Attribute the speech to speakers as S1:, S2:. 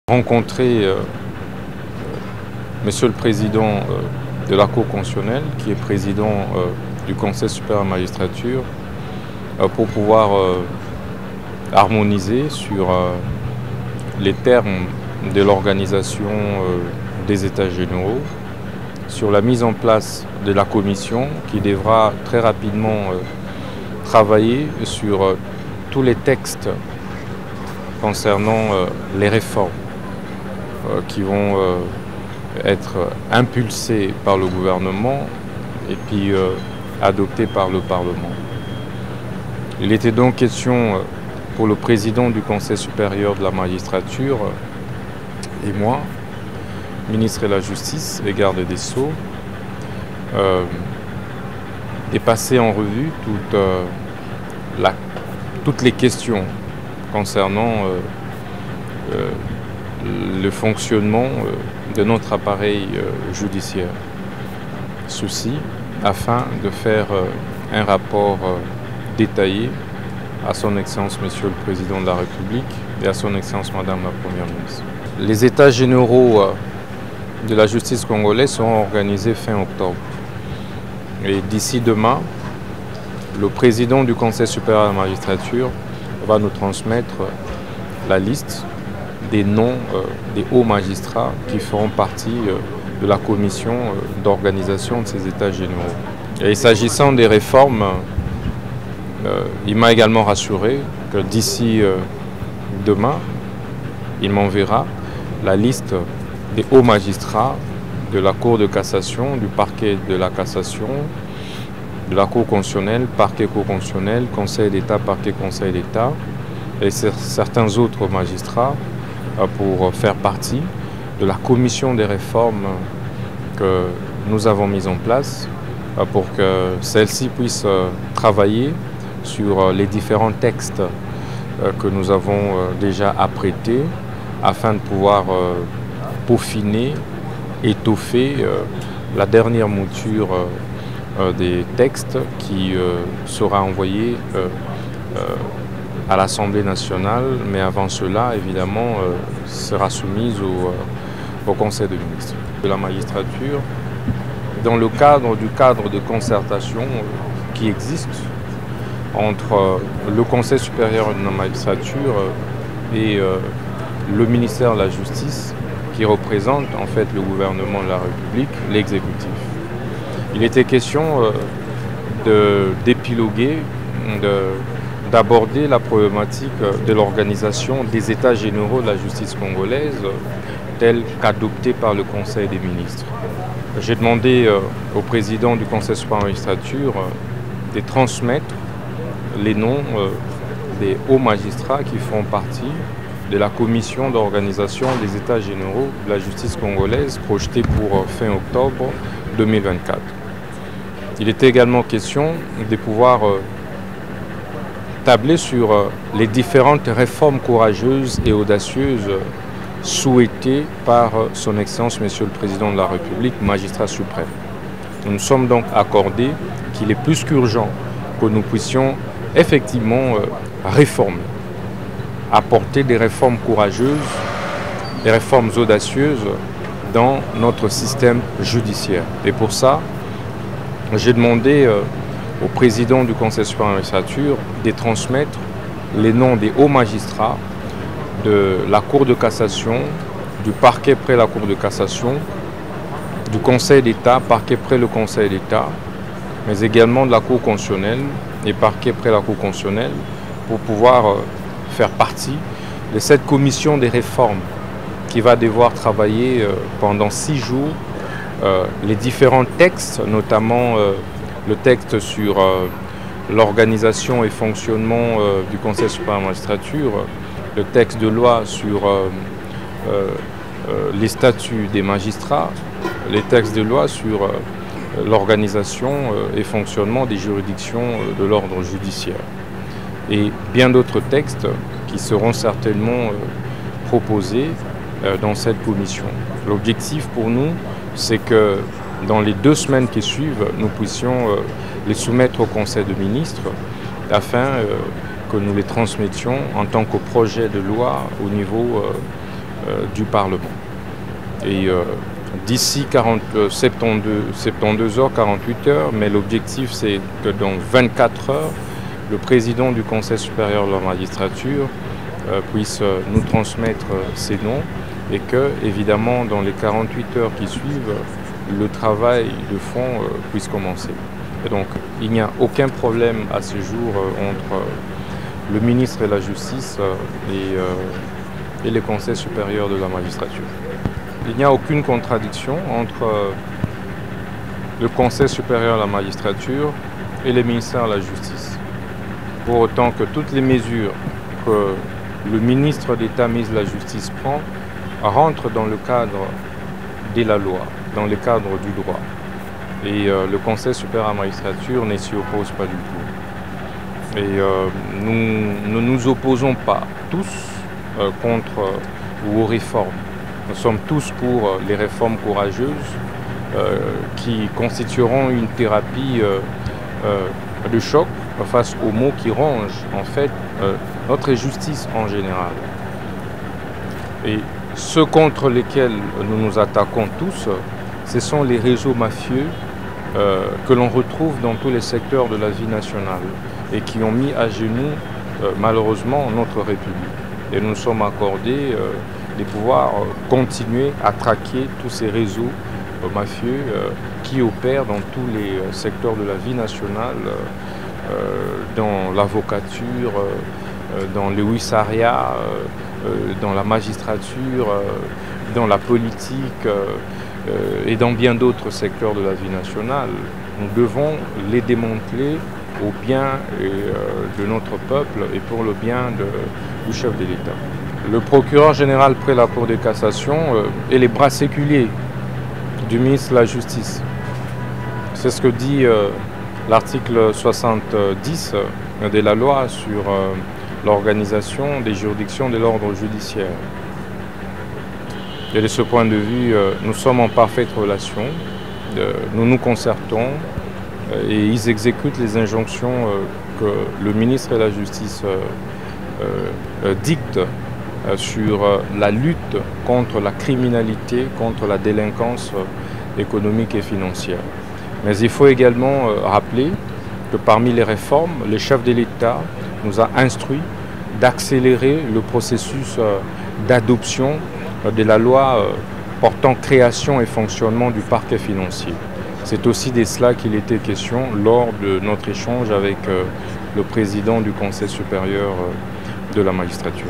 S1: Rencontrer Monsieur le Président de la Cour constitutionnelle, qui est président du Conseil supérieur de la magistrature, pour pouvoir harmoniser sur les termes de l'organisation des États généraux, sur la mise en place de la commission qui devra très rapidement travailler sur tous les textes concernant les réformes qui vont être impulsés par le gouvernement et puis adoptés par le Parlement. Il était donc question pour le président du Conseil supérieur de la magistrature et moi, ministre de la Justice et garde des Sceaux, de passer en revue toutes les questions concernant le fonctionnement de notre appareil judiciaire. Ceci afin de faire un rapport détaillé à son Excellence Monsieur le Président de la République et à son Excellence Madame la Première ministre. Les États généraux de la justice congolaise seront organisés fin octobre. Et d'ici demain, le président du Conseil supérieur de la magistrature va nous transmettre la liste des noms des hauts magistrats qui feront partie de la commission d'organisation de ces États généraux. Et s'agissant des réformes, il m'a également rassuré que d'ici demain, il m'enverra la liste des hauts magistrats de la Cour de cassation, du parquet de la cassation, de la Cour constitutionnelle, parquet Cour constitutionnelle, Conseil d'État, parquet Conseil d'État et certains autres magistrats pour faire partie de la commission des réformes que nous avons mise en place pour que celle-ci puisse travailler sur les différents textes que nous avons déjà apprêtés afin de pouvoir peaufiner, étoffer la dernière mouture des textes qui sera envoyé à l'Assemblée nationale, mais avant cela, évidemment, sera soumise au Conseil des ministres de la magistrature, dans le cadre de concertation qui existe entre le Conseil supérieur de la magistrature et le ministère de la Justice, qui représente en fait le gouvernement de la République, l'exécutif. Il était question d'épiloguer, d'aborder la problématique de l'organisation des États généraux de la justice congolaise telle qu'adoptée par le Conseil des ministres. J'ai demandé au président du Conseil supérieur de la magistrature de transmettre les noms des hauts magistrats qui font partie de la commission d'organisation des États généraux de la justice congolaise projetée pour fin octobre 2024. Il était également question de pouvoir tabler sur les différentes réformes courageuses et audacieuses souhaitées par son Excellence Monsieur le Président de la République, magistrat suprême. Nous nous sommes donc accordés qu'il est plus qu'urgent que nous puissions effectivement réformer, apporter des réformes courageuses, des réformes audacieuses dans notre système judiciaire. Et pour ça, j'ai demandé au président du Conseil supérieur de la magistrature de transmettre les noms des hauts magistrats de la Cour de cassation, du parquet près la Cour de cassation, du Conseil d'État, parquet près le Conseil d'État, mais également de la Cour constitutionnelle et parquet près la Cour constitutionnelle pour pouvoir faire partie de cette commission des réformes qui va devoir travailler pendant 6 jours les différents textes, notamment le texte sur l'organisation et fonctionnement du Conseil supérieur de la magistrature, le texte de loi sur les statuts des magistrats, les textes de loi sur l'organisation et fonctionnement des juridictions de l'ordre judiciaire. Et bien d'autres textes qui seront certainement proposés dans cette commission. L'objectif pour nous, c'est que dans les 2 semaines qui suivent, nous puissions les soumettre au Conseil des ministres afin que nous les transmettions en tant que projet de loi au niveau du Parlement. Et d'ici 72 heures, 48 heures, mais l'objectif c'est que dans 24 heures, le président du Conseil supérieur de la magistrature puisse nous transmettre ces noms et que, évidemment, dans les 48 heures qui suivent, le travail de fond puisse commencer. Et donc, il n'y a aucun problème à ce jour entre le ministre de la Justice et le Conseil supérieur de la magistrature. Il n'y a aucune contradiction entre le Conseil supérieur de la magistrature et le ministère de la Justice. Pour autant que toutes les mesures que le ministre d'État ministre de la Justice prend rentrent dans le cadre de la loi, dans le cadre du droit. Et le Conseil supérieur de la magistrature ne s'y oppose pas du tout. Et nous ne nous opposons pas tous contre ou aux réformes. Nous sommes tous pour les réformes courageuses qui constitueront une thérapie de choc face aux maux qui rongent en fait notre justice en général. Et ceux contre lesquels nous nous attaquons tous, ce sont les réseaux mafieux que l'on retrouve dans tous les secteurs de la vie nationale et qui ont mis à genoux malheureusement notre République. Et nous nous sommes accordés de pouvoir continuer à traquer tous ces réseaux mafieux qui opèrent dans tous les secteurs de la vie nationale, dans l'avocature, dans le huissariat, dans la magistrature, dans la politique et dans bien d'autres secteurs de la vie nationale. Nous devons les démanteler au bien de notre peuple et pour le bien du chef de l'État. Le procureur général près la Cour de cassation est les bras séculiers du ministre de la Justice. C'est ce que dit l'article 70 de la loi sur l'organisation des juridictions de l'ordre judiciaire. Et de ce point de vue, nous sommes en parfaite relation, nous nous concertons et ils exécutent les injonctions que le ministre de la Justice dicte sur la lutte contre la criminalité, contre la délinquance économique et financière. Mais il faut également rappeler que parmi les réformes, le chef de l'État nous a instruit d'accélérer le processus d'adoption de la loi portant création et fonctionnement du parquet financier. C'est aussi de cela qu'il était question lors de notre échange avec le président du Conseil supérieur de la magistrature.